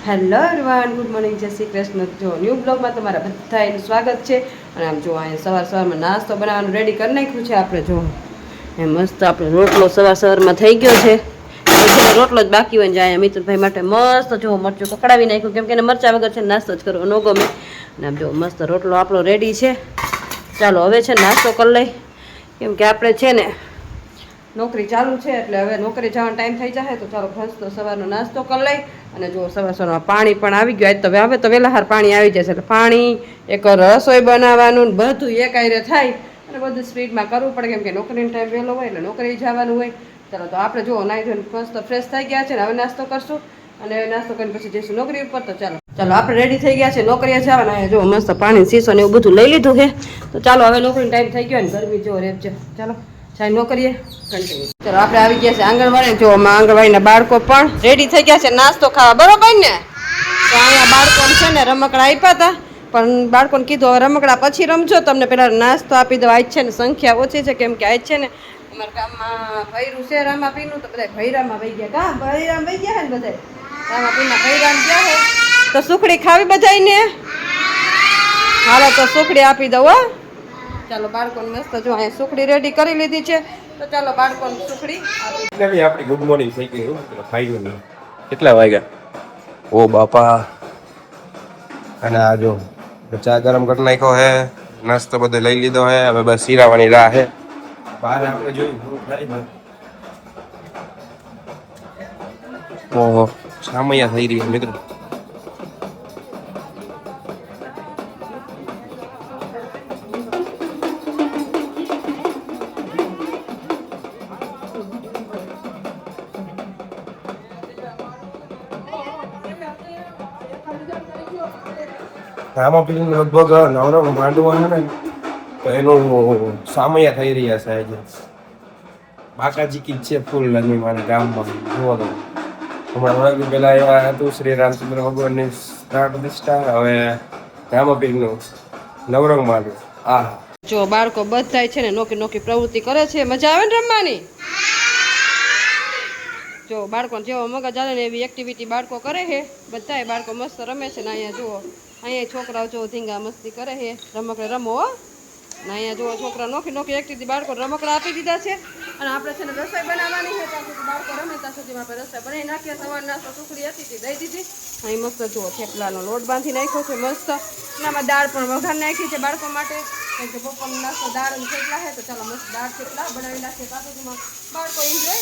Hello everyone, good morning, જય શ્રી કૃષ્ણ. જો new બ્લોગમાં તમારા બધાનું સ્વાગત છે. અને આમ જો અહીંયા સવારમાં નાસ્તો બનાવવાનું રેડી કરી નાખ્યું છે. આપણે જો એ મસ્ત આપણે રોટલો સવારમાં થઈ ગયો છે. રોટલો જ બાકી હોય ને જાય મિત્રભાઈ માટે મસ્ત જો મરચું કકડાવી નાખ્યું, કેમ કે એને મરચા વગર છે નાસ્તો જ કરવો ન ગમે. અને આમ જો મસ્ત રોટલો આપણો રેડી છે. ચાલો હવે છે નાસ્તો કરી લઈ, કેમ કે આપણે છે ને નોકરી ચાલુ છે, એટલે હવે નોકરી જવાનો ટાઈમ થઈ જાય. તો ચાલો મસ્ત સવારનો નાસ્તો કરી લઈ. અને જો સવારમાં પાણી પણ આવી ગયું. આજ તો હવે તો વહેલા પાણી આવી જશે, એટલે પાણી એક રસોઈ બનાવવાનું બધું એક આયરે થાય. અને બધું સ્પીડમાં કરવું પડે, કેમ કે નોકરીનો ટાઈમ વહેલો હોય એટલે નોકરી જવાનું હોય. ચાલો તો આપણે જો નાઈ ધોઈને મસ્ત ફ્રેશ થઈ ગયા છે ને હવે નાસ્તો કરશું. અને નાસ્તો કરીને પછી જઈશું નોકરી ઉપર. તો ચાલો આપણે રેડી થઈ ગયા છે નોકરીએ જવાના. જો મસ્ત પાણી શીશો ને એવું બધું લઈ લીધું છે. તો ચાલો હવે નોકરીનો ટાઈમ થઈ ગયો ને ગરમી જો રેપ છે. ચાલો ચાઈ નોકરીએ કન્ટિન્યુ. ચાલો આપણે આવી ગયા છે આંગણવાડી. જો આંગણવાડીના બાળકો પણ રેડી થઈ ગયા છે નાસ્તો ખાવા, બરોબર ને? તો અહીંયા બાળકોને છે ને રમકડા આપ્યા હતા, પણ બાળકોને કીધું હવે રમકડા પછી રમજો, તમને પેલા નાસ્તો આપી દો. આજ છે ને સંખ્યા ઓછી છે, કેમ કે આજ છે ને અમારા ગામમાં ભૈરું છે રામાપીનું, તો બધા ભૈરામાં વહી ગયા. કા ભૈરામ વહી ગયા ને બધા રામાપીના ભૈરામ ગયા હે. તો સુખડી ખાવી બધાને? હાલો તો સુખડી આપી દઉં હો. ચાલો બાળકોને મસ્ત જો અહીંયા સુખડી રેડી કરી લીધી છે. તો ચાલો બાળકોને સુખડી આપણી ગુડ મોર્નિંગ થઈ ગયું. ખાઈ કેટલા વાગ્યા? ઓ બાપા. અને આ જો ચા ગરમ કરી નાખ્યો હે, નાસ્તો બધો લઈ લીધો હે. હવે બસ શીરાવાની રાહ હે. બહાર આપણે જોયું ઓહો સામૈયા થઈ રહી મિત્રો. રામાપીર લગભગ નવરો માંડવો છે ને, તો એનું સામૈયા થઈ રહ્યા છે આજે. બાકાજી કી છે ફૂલ લગી મારા ગામમાં. જોવા દો હમણાં થોડાક પેલા એવા હતું શ્રી રામચંદ્ર ભગવાનની પ્રાણ પ્રતિષ્ઠા. હવે રામાપીરનું નવરંગ માંડવો. આ જો બાળકો બધાય છે ને નોકી નોકી પ્રવૃત્તિ કરે છે. મજા આવે ને રમવાની? જો બાળકો જેવો મગજ આવે ને એવી એક્ટિવિટી બાળકો કરે છે. બધાય બાળકો મસ્ત રમે છે ને. અહીંયા જુઓ અહીંયા છોકરાઓ જો ધીંગા મસ્તી કરે છે. રમકડે રમો હો. ને અહીંયા જુઓ છોકરા નોખી નોખી એક્ટિવિટી બાળકો રમકડા આપી દીધા છે. અને આપણે છે ને રસોઈ બનાવવાની છે. ત્યાં સુધી બાળકો રમે ત્યાં સુધીમાં આપણે રસોઈ બનાવી નાખીએ. સવાર નાસ્તો સુખડી હતી તે દઈ દીધી. અહીં મસ્ત જુઓ થેપલાનો લોટ બાંધી નાખ્યો છે મસ્ત. એનામાં દાળ પણ વઘાર નાખી છે બાળકો માટે, કેમ કે બપોરનો નાસ્તો દાળ અને થેપલા છે. તો ચાલો મસ્ત દાળ થેપલા બનાવી નાખીએ ત્યાં સુધીમાં બાળકો એન્જોય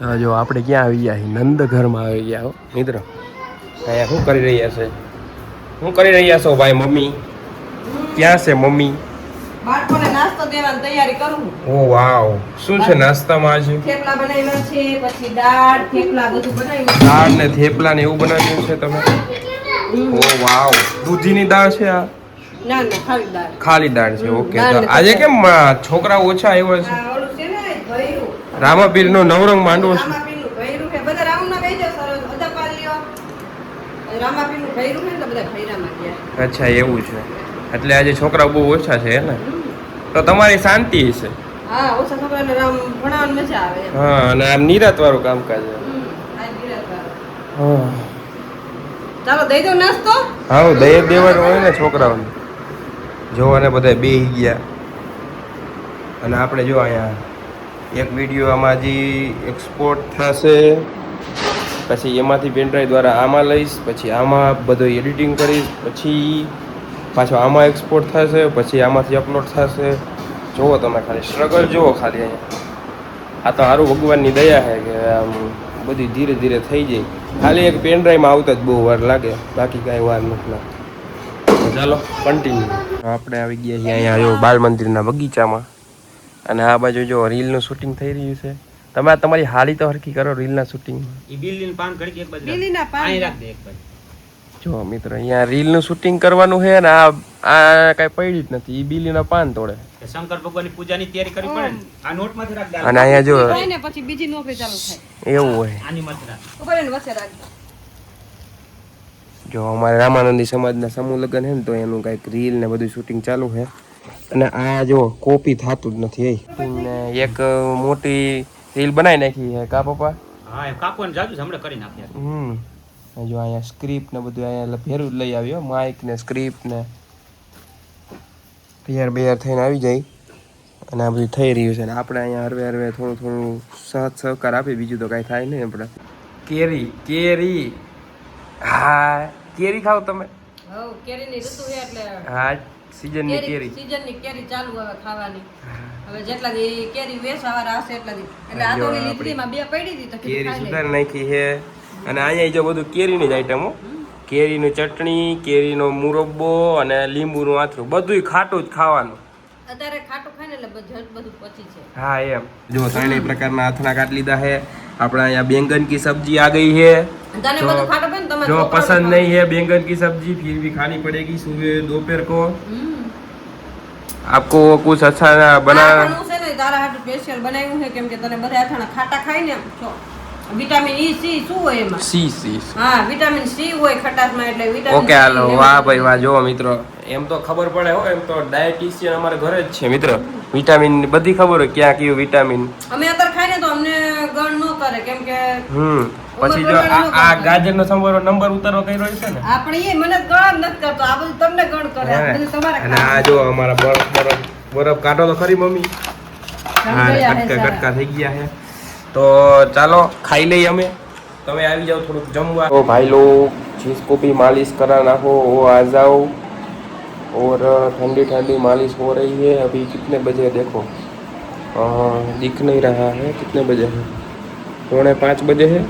કરે. જો આપણે ક્યાં આવી ગયા? નંદ ઘરમાં આવી ગયા હો મિત્રો. અહીંયા શું કરી રહ્યા છે? શું કરી રહ્યા છો ભાઈ? મમ્મી ક્યાં છે? મમ્મી બાળકોને નાસ્તો દેવાની તૈયારી કરું. ઓ વાવ, શું છે નાસ્તામાં આજે? થેપલા બનાવ્યા છે, પછી દાળ થેપલા બધું બનાવ્યું. દાળ ને થેપલા ને એવું બનાવ્યું છે તમે? ઓ વાવ, દૂધીની દાળ છે આ? ના ના, ખાલી દાળ. ખાલી દાળ છે. ઓકે. તો આજે કેમ છોકરાઓ ઓછા આવ્યા છે? ઓલું છે ને ભૈરું. રામાપીર નો નવરંગ માંડવો છે. રામાપીરનું ભૈરું છે. બધા રામના બેહી જાવ સરસ બધા પાલ્યો. રામાપીરનું ભૈરું છે ને તો બધા ભૈરામાં ગયા. અચ્છા એવું છે. એટલે આજે છોકરાઓ બહુ ઓછા છે ને? તો તમારી શાંતિ છે. હા, ઓછા છોકરાને રામ ભણાવવાની મજા આવે. હા, અને આમ નિરાત વાળું કામકાજ છે. હા, ચાલો દઈ દો નાસ્તો. હા દઈ દેવાનું હોય ને છોકરાઓને. જોવાને બધા બેહી ગયા. અને આપણે જો અહીંયા એક વિડીયો આમાં હજી એક્સપોર્ટ થશે, પછી એમાંથી પેનડ્રાઈવ દ્વારા આમાં લઈશ, પછી આમાં બધું એડિટિંગ કરીશ, પછી પાછો આમાં એક્સપોર્ટ થશે, પછી આમાંથી અપલોડ થશે. જુઓ તમે ખાલી સ્ટ્રગલ જુઓ ખાલી અહીંયા. આ તો સારું ભગવાનની દયા છે કે આમ બધી ધીરે ધીરે થઈ જાય. ખાલી એક પેનડ્રાઈવમાં આવતા જ બહુ વાર લાગે, બાકી કાંઈ વાર નથી લાગતી. ચાલો કન્ટિન્યુ. આપણે આવી ગયા છીએ અહીંયા જો બાલ મંદિરના બગીચામાં. અને આ બાજુ જો રીલનું શૂટિંગ થઈ રહ્યું છે. તમે તમારી હાલી તો હરખી કરો રીલના શૂટિંગમાં. જો મિત્ર અહીંયા રીલનું શૂટિંગ કરવાનું છે ને આ કઈ પડી જ નથી. ઈ બીલીના પાન તોડે. શંકર ભગવાનની પૂજાની તૈયારી કરવી પડે ને. આ નોટમાંથી રાખ દે. અને અહીંયા જો ને પછી બીજી નોકરી ચાલુ થાય એવું હોય. આની માથે રાખ. ઉપર એને વચ્ચે રાખજો. જો અમારે રામાનંદી સમાજના સમૂહ લગ્ન છે ને, તો એનું કંઈક રીલ ને બધું શૂટિંગ ચાલુ છે. અને આ જો કોપી થતું જ નથી. ને એક મોટી રીલ બનાવી નાખી છે કા પપ્પા? હા, એ કાપવાનું જાજુ હમણાં કરી નાખ્યા. જો અહીંયા સ્ક્રિપ્ટ ને બધું અહીંયા ભેરું જ લઈ આવ્યો, માઇક ને સ્ક્રિપ્ટ ને તૈયાર થઈને આવી જાય અને આ બધું થઈ રહ્યું છે. અને આપણે અહીંયા હરવે થોડું સાથ સહકાર આપીએ, બીજું તો કાંઈ થાય નહીં. આપણે કેરી હા કેરી ખાવ તમે? હવ કેરીની ઋતુ છે એટલે હા સીઝનની કેરી ચાલુ હવે ખાવાની. હવે જેટલા દી કેરી વેચવાવાળા હશે એટલા દી એટલે આ તો લીધીમાં બે પડી હતી તો કેરી સુધારી નાખી છે. અને અહીંયા જો બધું કેરીની જ આઈટમો, કેરીની ચટણી, કેરીનો મુરબ્બો અને લીંબુનું આથરું, બધું ખાટું જ ખાવાનું. અત્યારે ખાટું ખાય ને એટલે બધું પચી છે. હા એમ જો ત્રણેય પ્રકારના આથણા કાઢ લીધા છે. આપણે અહીંયા બેંગન કી સબ્જી आ गई है. તને બધું ખાટું ભાઈ તમારે जो पसंद नहीं है बैंगन की सब्जी फिर भी खानी पड़ेगी सुबह दोपहर को. आपको कुछ अच्छा बना છે ને તારા હાટુ સ્પેશિયલ બનાવ્યું છે કેમ કે તને બધા અથાણા ખાટા ખાય ને તો વિટામિન ઈ સી શું હોય એમાં? સી હા વિટામિન સી હોય ખટાશમાં એટલે વિટામિન ઓકે હાલો વાહ ભાઈ વાહ. જો મિત્રો એમ તો ખબર પડે હો, એમ તો ડાયટિશિયન અમારે ઘરે જ છે મિત્રો. વિટામિન બધી ખબર હોય ક્યાં કયું વિટામિન. અમે અત્યારે ખાઈ ને તો અમને ગણ ન કરે કેમ કે પછી જો આ ગાજરનો સંભારો નંબર ઉતારવો કર્યો છે ને આપણે એ મને ગણ નથી કરતો, આ બધું તમને ગણ કરે, આ બધું તમારે અને આ જો અમારા બરફ કાઢો તો ખરી મમ્મી. હા કટકા થઈ ગયા છે. तो चलो खाई ले हमें. તમે આવી જાઓ થોડુંક જમવા. तो भाई लोग जिसको भी मालिश कराना हो वो आ जाओ. और ठंडी ठंडी मालिश हो रही है. अभी कितने बजे देखो दिख नहीं रहा है कितने बजे है. 4:45 बजे है.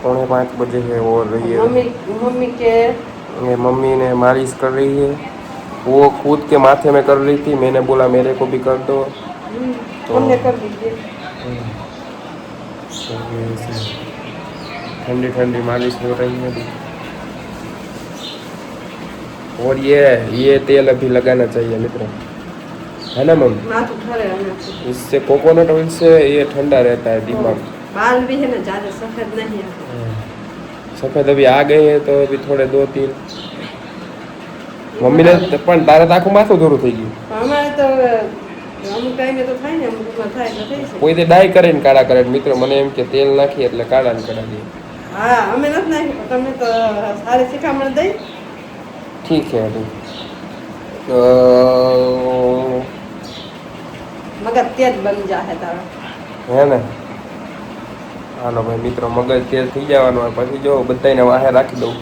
4:45 बजे है. और ये मम्मी के ये मम्मी ने मालिश कर रही है. वो खुद के माथे में कर रही थी, मैंने बोला मेरे को भी कर दो तो हमने कर दीजिए. ठंडी ठंडी मालिश हो रही है अभी. और ये तेल अभी लगाना चाहिए मित्र, है ना मम्मी? इससे कोकोनट ऑयल से ये ठंडा रहता है दिमाग. बाल भी है ना ज्यादा सफेद नहीं है. सफेद अभी आ गए हैं तो अभी थोड़े 2-3. મમ્મી ને પણ તારે તો આખું માથું ધોરું થઈ ગયું. અમારે તો અમુક ટાઈમે તો થાય ને અમુક થાય એટલે થઈ છે. કોઈ તે ડાય કરીને કાળા કરે મિત્રો, મને એમ કે તેલ નાખી એટલે કાળા ને કાઢા દે. હા અમે નથી નાખ્યું, તમને તો સારી શિખામણ દઈ. ठीक है अभी મગજ તેજ બની જાય તારો, હે ને? હાલો ભાઈ મિત્રો મગજ તેજ થઈ જવાનું હોય પછી જો બધાને વાહે રાખી દઉં.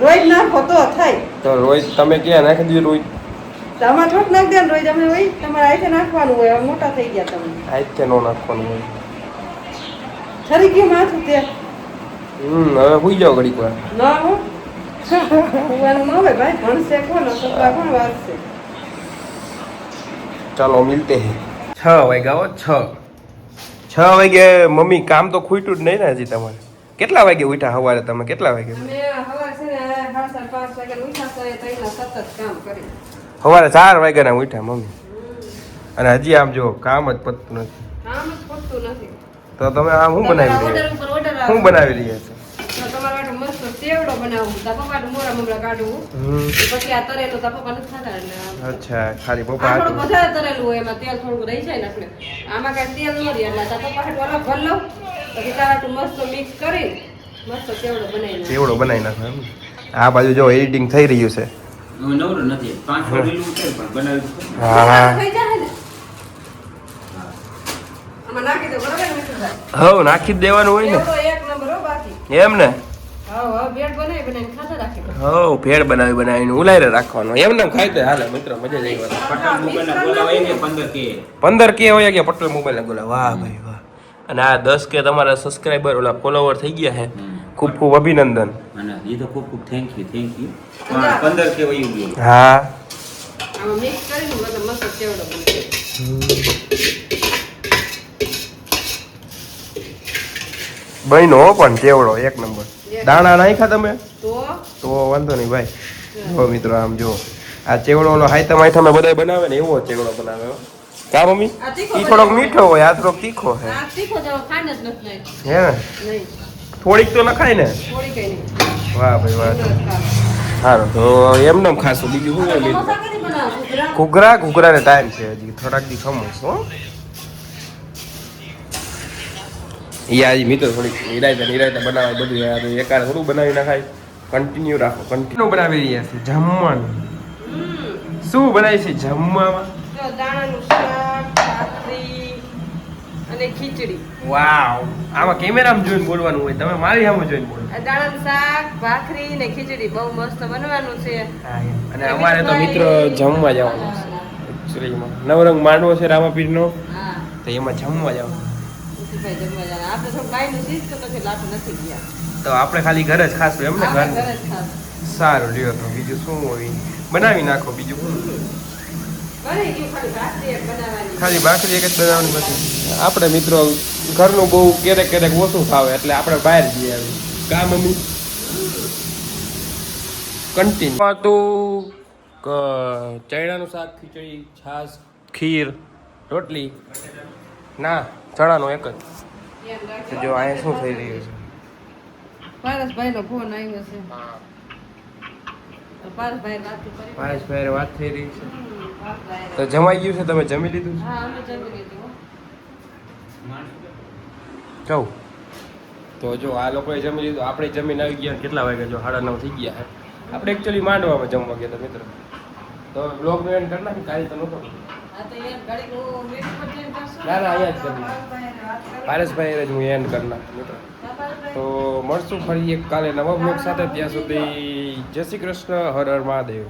રોજ નાખો તો થાય. તો રોજ તમે ક્યાં નાખી દીધું? રોજ તમારે થોડુંક નાખ દે, રોજ અમે હોય તમારે આઈથે નાખવાનું હોય. હવે મોટા થઈ ગયા તમે, આઈથે નો નાખવાનું હોય. ઠરી ગયું માથું તે. હવે હુઈ જાઓ ઘડીક વાર. ના હો હુવાનું ન હોય ભાઈ, ભણશે કોણ સપા કોણ વાંચશે. ચાલો મિલતે હે. 6 વાગ્યા 6 વાગે. મમ્મી કામ તો ખૂટ્યું જ નહીં ને હજી તમારે? કેટલા વાગે ઉઠ્યા સવારે તમે? કેટલા વાગે? અમે સવારે છે ને 5:30 વાગે ઉઠ્યા તો તઈના સતત કામ કરી. સવારે 4 વાગ્યાના ઉઠ્યા મમ્મી, અને હજી આમ જો કામ જ પતતું નથી. કામ જ પતતું નથી. તો તમે આ શું બનાવી રહ્યા છો? શું બનાવી રહ્યા છો? તમારા માટે મસ્ત સેવડો બનાવું. તા પપ્પાનું મોરા મમરા કાઢું પછી આ તરેલું તા પપ્પા નથી ખાતા એટલે. અચ્છા ખાલી પપ્પા થોડું વધારે તરેલું હોય એમાં તેલ થોડું રહી જાય ને એટલે આમાં કાંઈ તેલ ન રહે એટલે તા પપ્પા હાટું અલગ ભર લઉં પછી તારાટું મસ્ત મિક્સ કરી મસ્ત સેવડો બનાવી સેવડો બનાવી નાખો એમ. આ બાજુ જો એડિટિંગ થઈ રહ્યું છે. નવરો નથી 5 વાગેલું છે પણ બનાવ્યું. હા થઈ જાય ને આમાં નાખી દો બરાબર ને મિત્રભાઈ? હવ નાખી જ દેવાનું હોય ને. સેવડો એક નંબર હો બાકી. એમ ને? હા ભેળ બનાવીને ખાતા રાખી દો. હવ ભેળ બનાવીને ઉલાયરે રાખવાનું. એમ ને ખાઈ તો હાલે મિત્ર, મજા જ આવી. પટેલ મોબાઈલ બોલાવાય ને 15K 15K હોય કે પટેલ મોબાઈલ બોલા. વાહ ભાઈ વાહ. અને આ 10K તમારા સબસ્ક્રાઇબર ઓલા ફોલોવર થઈ ગયા છે. ખૂબ ખૂબ અભિનંદન. અને એ તો ખૂબ ખૂબ થેન્ક યુ 15K વયું ગયું. હા આમાં મિક્સ કરીને બધો મસ્ત સેવડો બનાવી. બહેનો પણ ચેવડો એક નંબર. દાણા નાખ્યા તમે તો વાંધો નહીં ભાઈ. જો મિત્રો આમ જો આ ચેવડો ઓલો હાઈતમ આઈટમ બધા બનાવે ને એવો ચેવડો બનાવે હો. કા મમ્મી? ઈ થોડોક મીઠો હોય, આ થોડોક તીખો છે. આ તીખો જવો ખાને જ નથી હે ને? નહીં થોડીક તો નખાય ને? થોડી કઈ નહીં. વાહ ભાઈ વાહ. સારું તો એમને ખાશું બીજું શું હોય? સમોસા કદી બનાવો? ઘૂઘરાને ટાઈમ છે હજી થોડાક દી ખમો છો. એ આજે મિત્રો થોડીક નિરાયતા બનાવે બધું યાર એકાદ થોડું બનાવી નાખાય કન્ટિન્યુ રાખો કન્ટિન્યુ બનાવી રહ્યા છે જમવાનું શું બનાવી છે જમવામાં જો દાણાનું શાક ભાખરી અને ખીચડી વાવ આમાં કેમેરામાં જોઈને બોલવાનું હોય તમે મારી સામે જોઈને બોલો આ દાણાનું શાક ભાખરી ને ખીચડી બહુ મસ્ત બનવાનું છે અને અમારે તો મિત્રો જમવા જવાનું છે એકચ્યુઅલીમાં નવરંગ માંડવો છે રામાપીરનો હા તો એમાં જમવા જવાનું ભાઈ જમવા જવાનું આપણે તો બાયનું શીખ તો પછી લાટું નથી ગયા તો આપણે ખાલી ઘરે જ ખાશું એમ ને આપણે ઘર ઘરે જ ખાસ સારું લ્યો તો બીજું શું હોય બનાવી નાખો બીજું શું બની ગયું ખાલી ભાખરી એક બનાવવાની ખાલી ભાખરી એક જ બનાવવાની પછી આપણે મિત્રો ઘરનું બહુ ક્યારેક ઓછું ખાવે એટલે આપણે બહાર જઈએ આવી કા મમ્મી કન્ટિન્યુ તો ચણાનું શાક ખીચડી છાશ ખીર રોટલી ના ચણાનું એક જ તો જો અહીંયા શું થઈ રહ્યું છે પારસભાઈનો ફોન આવ્યો છે તો પારસભાઈ વાત કરી પારેશભાઈ વાત થઈ રહી છે પારસભાઈ તો જમાઈ ગયું છે તમે જમી લીધું છે હા અમે જમી લીધું હો. કહું તો જો આ લોકોએ જમી લીધું આપણે જમીને આવી ગયા કેટલા વાગ્યા જો 9:30 થઈ ગયા છે આપણે એકચ્યુઅલી માંડવામાં જમવા ગયા હતા મિત્રો તો બ્લોગ નો એન્ડ કરી નાખી કાલે તો નહોતો આ તો યાર ઘડીક હું મીઠું પર જઈને કરશું. ના ના અહીંયા જ કરી પારસભાઈને વાત કરી. પારેશભાઈ જ હું એન્ડ કરી નાખું મિત્રો પારસભાઈ તો મળશું ફરી એક કાલે નવા બ્લોગ સાથે ત્યાં સુધી જય શ્રી કૃષ્ણ હર હર મહાદેવ